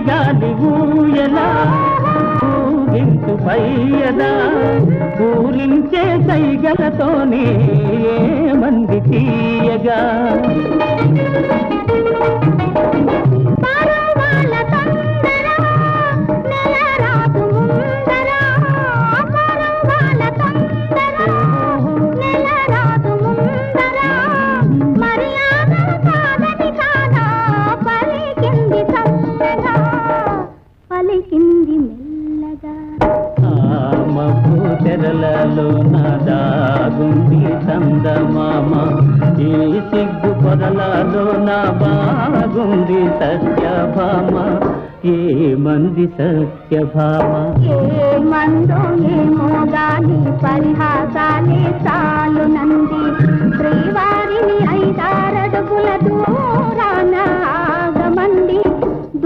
గాలి ఊయలా ఊగించు పయ్యదా ఊరించే సైగలతోనే మంది తీయగా తెరలలో నాదాగుంది చందమామ ఈ సిగ్గు పొరలలో నా బాగుంది సత్యభామ ఏమంది సత్యభామ ఏమందో ఏమో గాని పరిహాసాలే చాలు నంది శ్రీవా